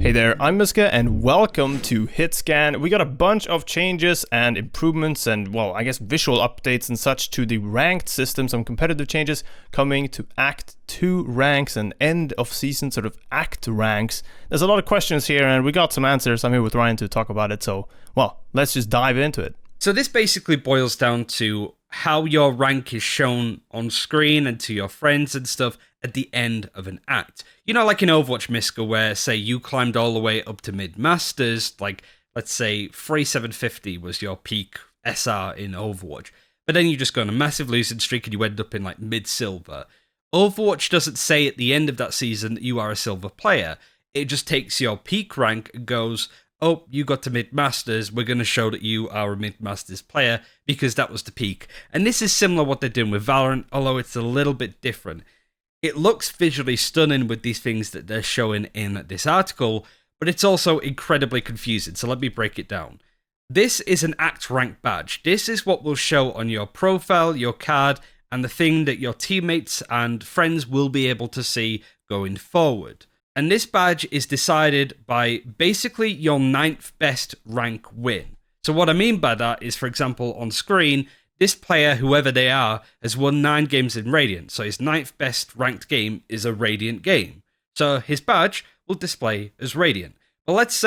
Hey there, I'm Muska and welcome to HitScan. We got a bunch of changes and improvements and, well, I guess visual updates and such to the ranked system, some competitive changes coming to Act 2 ranks and end of season sort of Act ranks. There's a lot of questions here and we got some answers. I'm here with Ryan to talk about it, so, well, let's just dive into it. So this basically boils down to how your rank is shown on screen and to your friends and stuff at the end of an act. You know, like in Overwatch, Miska, where, say, you climbed all the way up to mid-masters, like, let's say, 3750 was your peak SR in Overwatch, but then you just go on a massive losing streak and you end up in, like, mid-silver. Overwatch doesn't say at the end of that season that you are a silver player. It just takes your peak rank and goes, oh, you got to mid-masters, we're going to show that you are a mid-masters player because that was the peak. And this is similar to what they're doing with Valorant, although it's a little bit different. It looks visually stunning with these things that they're showing in this article, but it's also incredibly confusing, so let me break it down. This is an Act rank badge. This is what will show on your profile, your card, and the thing that your teammates and friends will be able to see going forward. And this badge is decided by basically your 9th best rank win. So what I mean by that is, for example, on screen, this player, whoever they are, has won 9 games in Radiant. So his 9th best ranked game is a Radiant game. So his badge will display as Radiant. But let's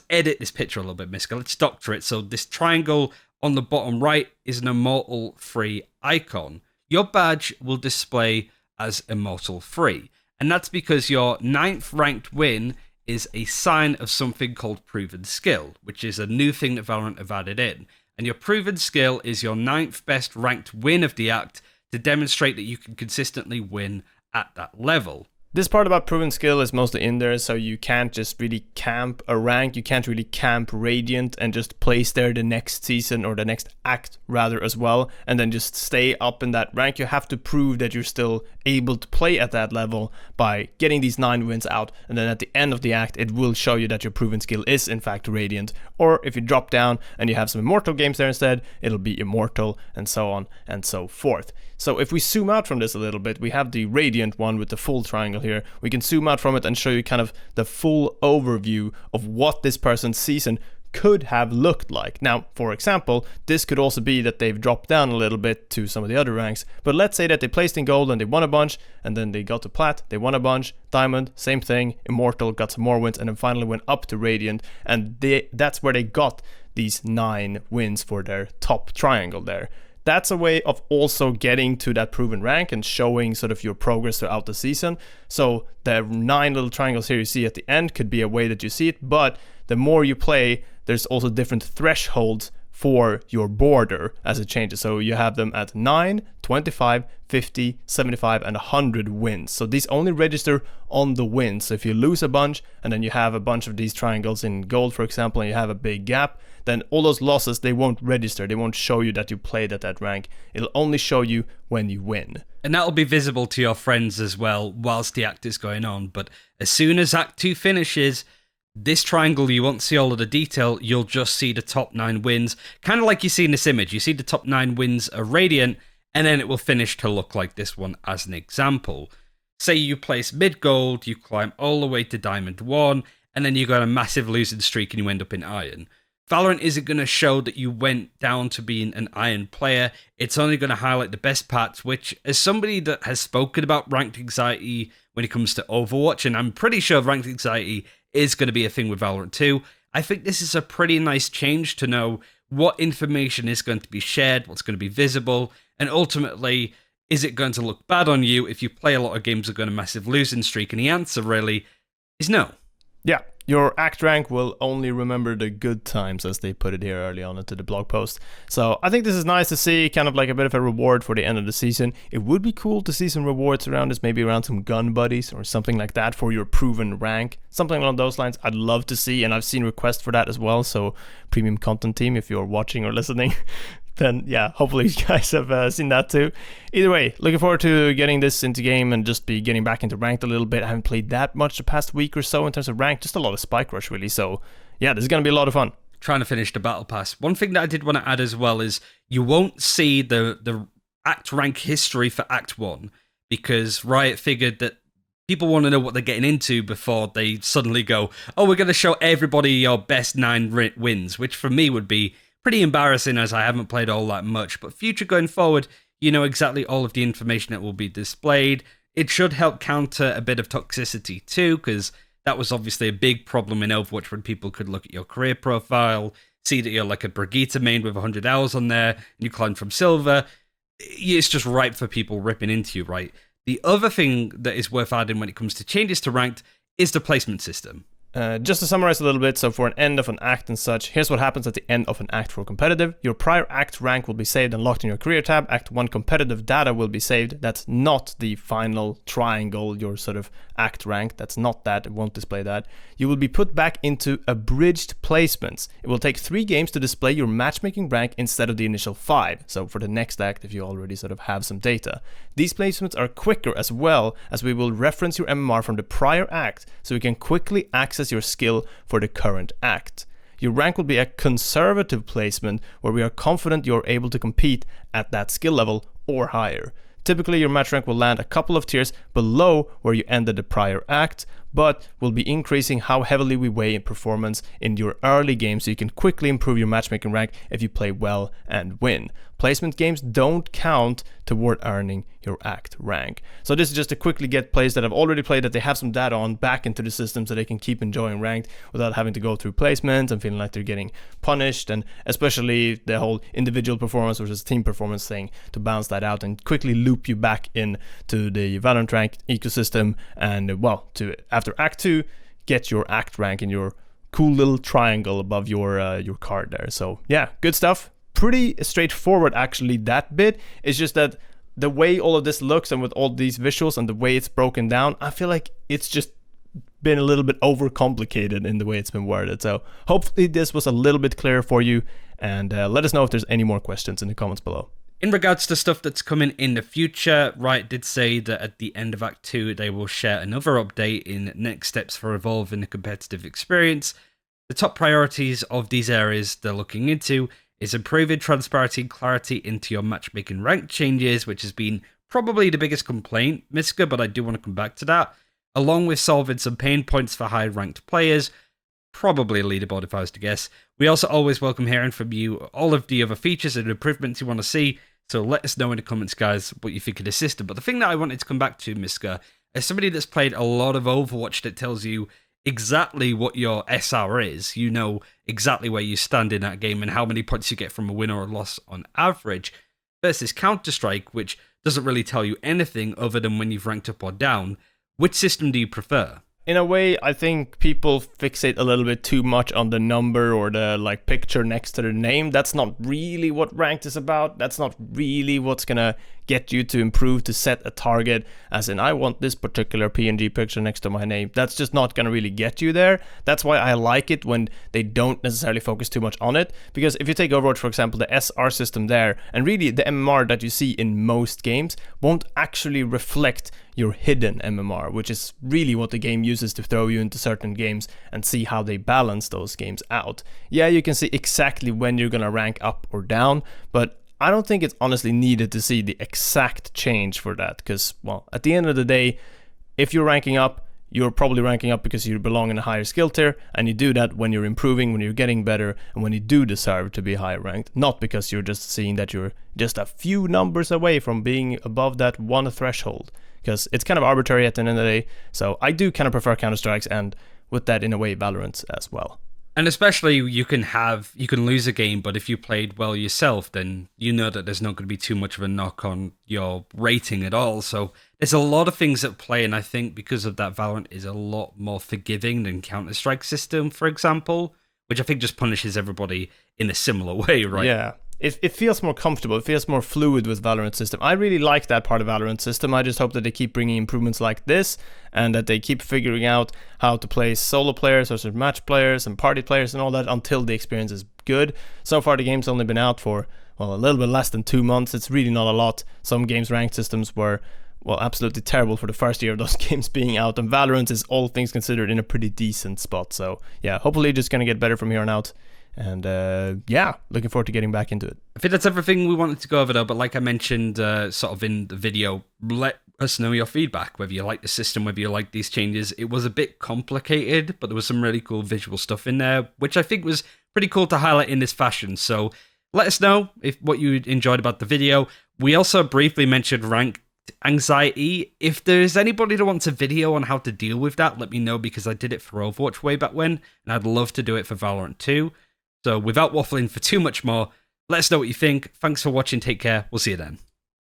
edit this picture a little bit, Miska. Let's doctor it. So this triangle on the bottom right is an Immortal Free icon. Your badge will display as Immortal Free. And that's because your 9th ranked win is a sign of something called Proven Skill, which is a new thing that Valorant have added in. And your Proven Skill is your 9th best ranked win of the act to demonstrate that you can consistently win at that level. This part about proven skill is mostly in there, so you can't just really camp a rank, you can't really camp Radiant and just place there the next season or the next act rather as well, and then just stay up in that rank. You have to prove that you're still able to play at that level by getting these 9 wins out, and then at the end of the act it will show you that your proven skill is in fact Radiant, or if you drop down and you have some Immortal games there instead, it'll be Immortal, and so on and so forth. So if we zoom out from this a little bit, we have the Radiant one with the full triangle here. We can zoom out from it and show you kind of the full overview of what this person's season could have looked like. Now, for example, this could also be that they've dropped down a little bit to some of the other ranks, but let's say that they placed in gold and they won a bunch, and then they got to plat, they won a bunch, diamond, same thing, immortal, got some more wins, and then finally went up to radiant, and that's where they got these 9 wins for their top triangle there. That's a way of also getting to that proven rank and showing sort of your progress throughout the season. So the 9 little triangles here you see at the end could be a way that you see it, but the more you play, there's also different thresholds for your border as it changes. So you have them at 9, 25, 50, 75, and 100 wins. So these only register on the wins. So if you lose a bunch and then you have a bunch of these triangles in gold, for example, and you have a big gap, then all those losses, they won't register. They won't show you that you played at that rank. It'll only show you when you win. And that'll be visible to your friends as well whilst the act is going on. But as soon as Act 2 finishes, this triangle, you won't see all of the detail, you'll just see the top 9 wins. Kind of like you see in this image. You see the top 9 wins are Radiant, and then it will finish to look like this one as an example. Say you place mid-gold, you climb all the way to Diamond 1, and then you got a massive losing streak and you end up in Iron. Valorant isn't going to show that you went down to being an Iron player. It's only going to highlight the best parts, which, as somebody that has spoken about ranked anxiety when it comes to Overwatch, and I'm pretty sure ranked anxiety is going to be a thing with Valorant too, I think this is a pretty nice change to know what information is going to be shared, what's going to be visible, and ultimately, is it going to look bad on you if you play a lot of games that are going to massive losing streak? And the answer really is no. Yeah, your act rank will only remember the good times, as they put it here early on into the blog post. So I think this is nice to see, kind of like a bit of a reward for the end of the season. It would be cool to see some rewards around this, maybe around some gun buddies or something like that for your proven rank. Something along those lines I'd love to see, and I've seen requests for that as well. So premium content team, if you're watching or listening, then yeah, hopefully you guys have seen that too. Either way, looking forward to getting this into game and just be getting back into ranked a little bit. I haven't played that much the past week or so in terms of ranked, just a lot of Spike Rush really. So yeah, this is going to be a lot of fun. Trying to finish the Battle Pass. One thing that I did want to add as well is you won't see the Act rank history for Act 1 because Riot figured that people want to know what they're getting into before they suddenly go, oh, we're going to show everybody your best 9 wins, which for me would be pretty embarrassing as I haven't played all that much. But future going forward, you know exactly all of the information that will be displayed. It should help counter a bit of toxicity too, because that was obviously a big problem in Overwatch when people could look at your career profile, see that you're like a Brigitte main with 100 hours on there, and you climbed from silver. It's just ripe for people ripping into you, right? The other thing that is worth adding when it comes to changes to ranked is the placement system. Just to summarize a little bit, so for an end of an act and such, here's what happens at the end of an act for competitive. Your prior act rank will be saved and locked in your career tab. Act 1 competitive data will be saved. That's not the final triangle, your sort of act rank. That's not that. It won't display that. You will be put back into abridged placements. It will take 3 games to display your matchmaking rank instead of the initial 5. So for the next act, if you already sort of have some data. These placements are quicker as well, as we will reference your MMR from the prior act, so we can quickly access your skill for the current act. Your rank will be a conservative placement where we are confident you're able to compete at that skill level or higher. Typically, your match rank will land a couple of tiers below where you ended the prior act, but will be increasing how heavily we weigh in performance in your early game so you can quickly improve your matchmaking rank if you play well and win. Placement games don't count toward earning your act rank. So this is just to quickly get players that have already played that they have some data on back into the system so they can keep enjoying ranked without having to go through placements and feeling like they're getting punished, and especially the whole individual performance versus team performance thing to balance that out and quickly loop you back in to the Valorant rank ecosystem and, well, to after Act 2, get your act rank in your cool little triangle above your card there. So yeah, good stuff. Pretty straightforward actually, that bit. It's just that the way all of this looks and with all these visuals and the way it's broken down, I feel like it's just been a little bit overcomplicated in the way it's been worded. So hopefully this was a little bit clearer for you, and let us know if there's any more questions in the comments below. In regards to stuff that's coming in the future, Riot did say that at the end of Act 2 they will share another update in next steps for evolving the competitive experience. The top priorities of these areas they're looking into is improving transparency and clarity into your matchmaking rank changes, which has been probably the biggest complaint, Miska, but I do want to come back to that, along with solving some pain points for high-ranked players, probably a leaderboard if I was to guess. We also always welcome hearing from you all of the other features and improvements you want to see, so let us know in the comments, guys, what you think of the system. But the thing that I wanted to come back to, Miska, as somebody that's played a lot of Overwatch that tells you exactly what your SR is, you know exactly where you stand in that game and how many points you get from a win or a loss on average, versus Counter-Strike, which doesn't really tell you anything other than when you've ranked up or down. Which system do you prefer? In a way, I think people fixate a little bit too much on the number or the like picture next to the name. That's not really what ranked is about. That's not really what's gonna get you to improve, to set a target, as in I want this particular PNG picture next to my name. That's just not gonna really get you there. That's why I like it when they don't necessarily focus too much on it, because if you take Overwatch, for example, the SR system there, and really the MMR that you see in most games won't actually reflect your hidden MMR, which is really what the game uses to throw you into certain games and see how they balance those games out. Yeah, you can see exactly when you're gonna rank up or down, but I don't think it's honestly needed to see the exact change for that, because, well, at the end of the day, if you're ranking up, you're probably ranking up because you belong in a higher skill tier, and you do that when you're improving, when you're getting better, and when you do deserve to be higher ranked, not because you're just seeing that you're just a few numbers away from being above that one threshold, because it's kind of arbitrary at the end of the day. So I do kind of prefer Counter-Strikes, and with that, in a way, Valorant as well. And especially you can lose a game, but if you played well yourself, then you know that there's not going to be too much of a knock on your rating at all. So there's a lot of things at play, and I think because of that, Valorant is a lot more forgiving than Counter-Strike system, for example, which I think just punishes everybody in a similar way, right? Yeah. It feels more comfortable. It feels more fluid with Valorant system. I really like that part of Valorant system. I just hope that they keep bringing improvements like this, and that they keep figuring out how to play solo players versus match players and party players and all that until the experience is good. So far, the game's only been out for, well, a little bit less than 2 months. It's really not a lot. Some games' ranked systems were, well, absolutely terrible for the first year of those games being out, and Valorant is, all things considered, in a pretty decent spot. So yeah, hopefully just gonna get better from here on out. And yeah, looking forward to getting back into it. I think that's everything we wanted to go over though, but like I mentioned sort of in the video, us know your feedback, whether you like the system, whether you like these changes. It was a bit complicated, but there was some really cool visual stuff in there, which I think was pretty cool to highlight in this fashion. So let us know what you enjoyed about the video. We also briefly mentioned ranked anxiety. If there's anybody that wants a video on how to deal with that, let me know, because I did it for Overwatch way back when, and I'd love to do it for Valorant too. So without waffling for too much more, let us know what you think. Thanks for watching. Take care. We'll see you then.